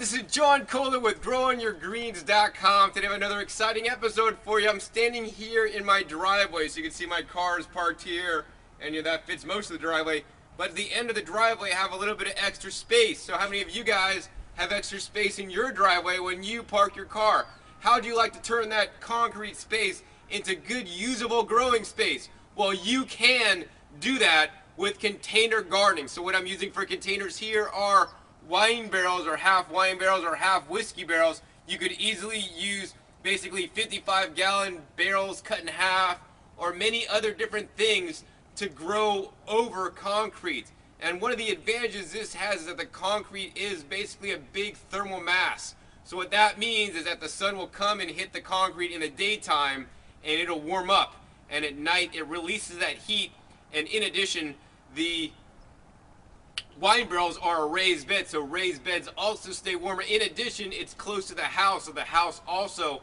This is John Kohler with GrowingYourGreens.com. Today I have another exciting episode for you. I'm standing here in my driveway, so you can see my car is parked here, and that fits most of the driveway. But at the end of the driveway, I have a little bit of extra space. So how many of you guys have extra space in your driveway when you park your car? How do you like to turn that concrete space into good, usable growing space? Well, you can do that with container gardening. So what I'm using for containers here are wine barrels or half whiskey barrels. You could easily use basically 55-gallon barrels cut in half or many other different things to grow over concrete. And one of the advantages this has is that the concrete is basically a big thermal mass. So what that means is that the sun will come and hit the concrete in the daytime and it'll warm up, and at night it releases that heat. And in addition, the wine barrels are a raised bed, so raised beds also stay warmer. In addition, it's close to the house, so the house also,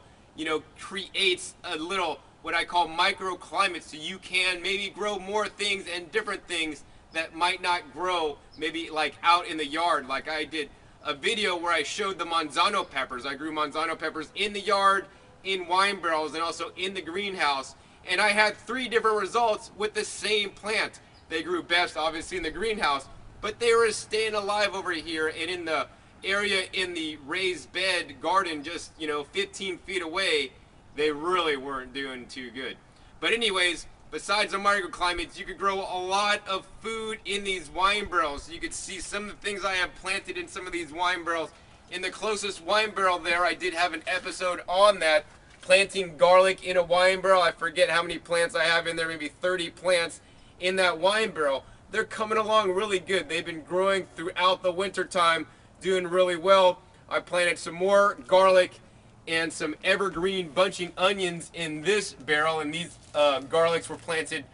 creates a little what I call microclimate, so you can maybe grow more things and different things that might not grow maybe like out in the yard. Like I did a video where I showed the Manzano peppers. I grew Manzano peppers in the yard, in wine barrels, and also in the greenhouse. And I had 3 different results with the same plant. They grew best obviously in the greenhouse, but they were staying alive over here, and in the area in the raised bed garden just 15 feet away, they really weren't doing too good. But anyways, besides the microclimates, you could grow a lot of food in these wine barrels. You could see some of the things I have planted in some of these wine barrels. In the closest wine barrel there, I did have an episode on that, planting garlic in a wine barrel. I forget how many plants I have in there, maybe 30 plants in that wine barrel. They're coming along really good. They've been growing throughout the winter time, doing really well. I planted some more garlic and some evergreen bunching onions in this barrel, and these garlics were planted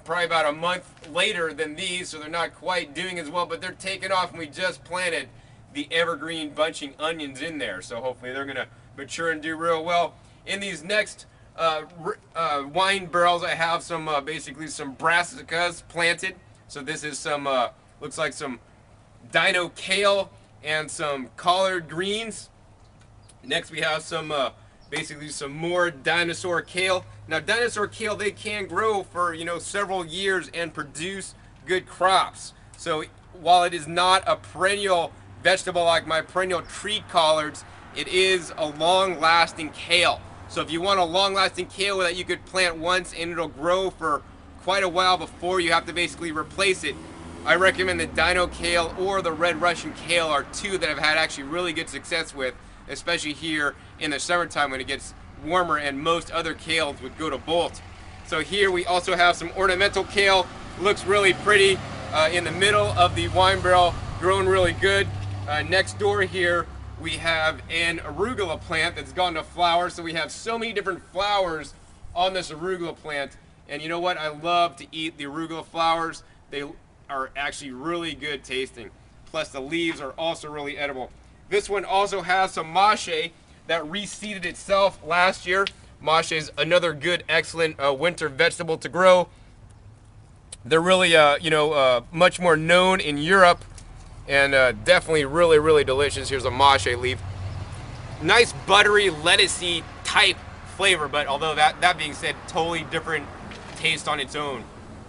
probably about a month later than these, so they're not quite doing as well, but they're taking off, and we just planted the evergreen bunching onions in there, so hopefully they're gonna mature and do real well. In these next wine barrels, I have some basically some brassicas planted. So this is some looks like some dino kale and some collard greens. Next we have some basically some more dinosaur kale. Now dinosaur kale, they can grow for several years and produce good crops. So while it is not a perennial vegetable like my perennial tree collards, it is a long-lasting kale. So if you want a long-lasting kale that you could plant once and it'll grow for quite a while before you have to basically replace it, I recommend the Dino Kale or the Red Russian Kale are 2 that I've had actually really good success with, especially here in the summertime when it gets warmer and most other kales would go to bolt. So here we also have some ornamental kale. Looks really pretty in the middle of the wine barrel, growing really good. Next door here we have an arugula plant that's gone to flower. So we have so many different flowers on this arugula plant. And you know what? I love to eat the arugula flowers. They are actually really good tasting. Plus the leaves are also really edible. This one also has some mache that reseeded itself last year. Mache is another good, excellent winter vegetable to grow. They're really, much more known in Europe, and definitely really, really delicious. Here's a mache leaf. Nice buttery, lettucey type flavor, but although that being said, totally different taste on its own.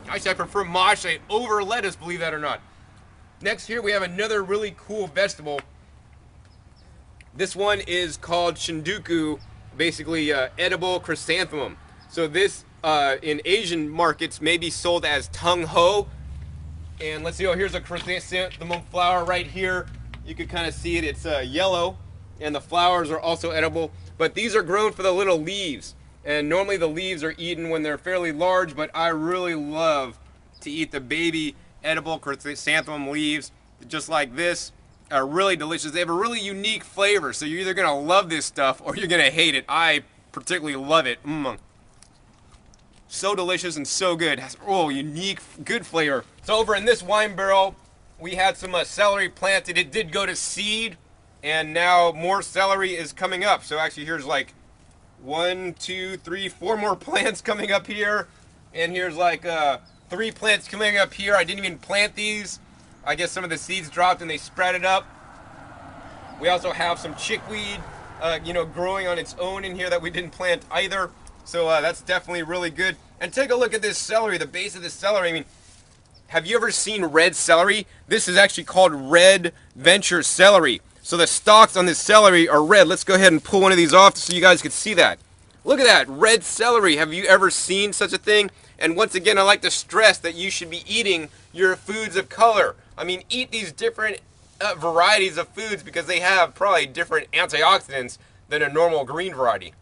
Actually, I prefer mache over lettuce, believe that or not. Next here we have another really cool vegetable. This one is called shinduku, basically edible chrysanthemum. So this in Asian markets may be sold as tung ho. And let's see, here's a chrysanthemum flower right here. You can kind of see it, it's yellow, and the flowers are also edible. But these are grown for the little leaves. And normally the leaves are eaten when they're fairly large, but I really love to eat the baby edible chrysanthemum leaves, just like this. Are really delicious. They have a really unique flavor, so you're either gonna love this stuff or you're gonna hate it. I particularly love it. So delicious and so good. Has unique, good flavor. So over in this wine barrel, we had some celery planted. It did go to seed, and now more celery is coming up. So actually, here's like 1, 2, 3, 4 more plants coming up here, and here's like 3 plants coming up here. I didn't even plant these. I guess some of the seeds dropped and they sprouted up. We also have some chickweed, growing on its own in here that we didn't plant either. So that's definitely really good. And take a look at this celery, the base of this celery. I mean, have you ever seen red celery? This is actually called red venture celery. So the stalks on this celery are red. Let's go ahead and pull one of these off so you guys can see that. Look at that, red celery. Have you ever seen such a thing? And once again, I like to stress that you should be eating your foods of color. I mean, eat these different varieties of foods because they have probably different antioxidants than a normal green variety.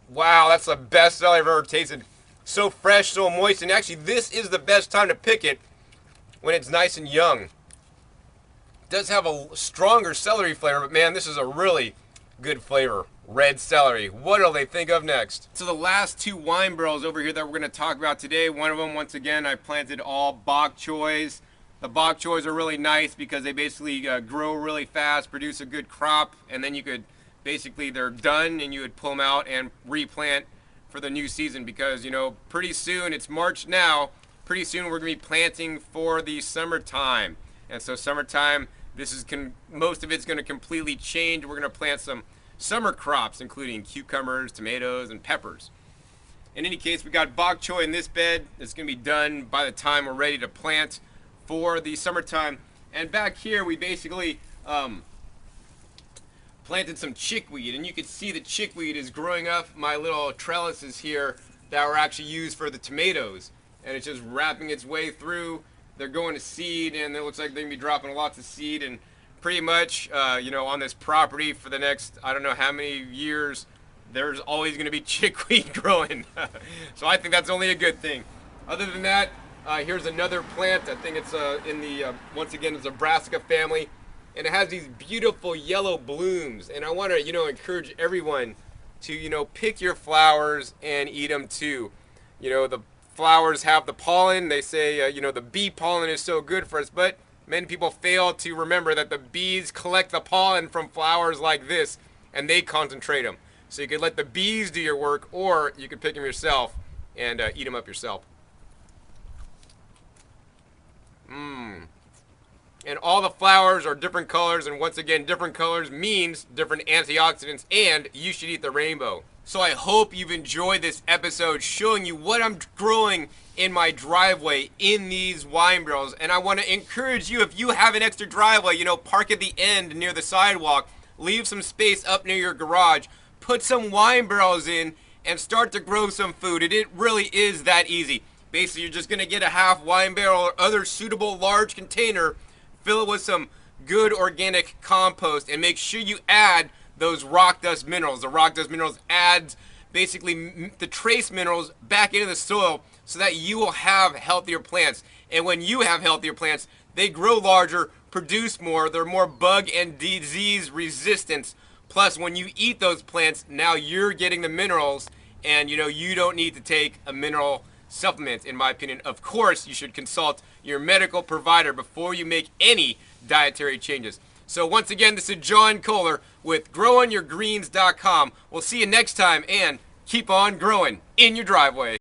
Wow, that's the best celery I've ever tasted. So fresh, so moist, and actually this is the best time to pick it when it's nice and young. It does have a stronger celery flavor, but man, this is a really good flavor. Red celery. What will they think of next? So the last two wine barrels over here that we're going to talk about today, one of them, once again, I planted all bok choys. The bok choys are really nice because they basically grow really fast, produce a good crop, and then you could basically, they're done and you would pull them out and replant for the new season because, pretty soon, it's March now, pretty soon we're going to be planting for the summertime. And so summertime, most of it's going to completely change. We're going to plant some summer crops, including cucumbers, tomatoes, and peppers. In any case, we got bok choy in this bed. It's going to be done by the time we're ready to plant for the summertime. And back here, we basically planted some chickweed, and you can see the chickweed is growing up my little trellises here that were actually used for the tomatoes. And it's just wrapping its way through. They're going to seed, and it looks like they're going to be dropping lots of seed. And pretty much, on this property for the next, I don't know how many years, there's always going to be chickweed growing. So I think that's only a good thing. Other than that, here's another plant. I think it's once again, it's a brassica family. And it has these beautiful yellow blooms. And I want to, encourage everyone to, pick your flowers and eat them too. The flowers have the pollen. They say, the bee pollen is so good for us, but many people fail to remember that the bees collect the pollen from flowers like this, and they concentrate them. So you could let the bees do your work, or you could pick them yourself and eat them up yourself. And all the flowers are different colors, and once again, different colors means different antioxidants, and you should eat the rainbow. So I hope you've enjoyed this episode showing you what I'm growing in my driveway in these wine barrels. And I want to encourage you, if you have an extra driveway, park at the end near the sidewalk, leave some space up near your garage, put some wine barrels in, and start to grow some food. It really is that easy. Basically, you're just going to get a half wine barrel or other suitable large container, fill it with some good organic compost, and make sure you add those rock dust minerals. The rock dust minerals adds basically the trace minerals back into the soil so that you will have healthier plants. And when you have healthier plants, they grow larger, produce more, they're more bug and disease resistant. Plus, when you eat those plants, now you're getting the minerals, and you don't need to take a mineral supplement, in my opinion. Of course, you should consult your medical provider before you make any dietary changes. So once again, this is John Kohler with growingyourgreens.com. We'll see you next time, and keep on growing in your driveway.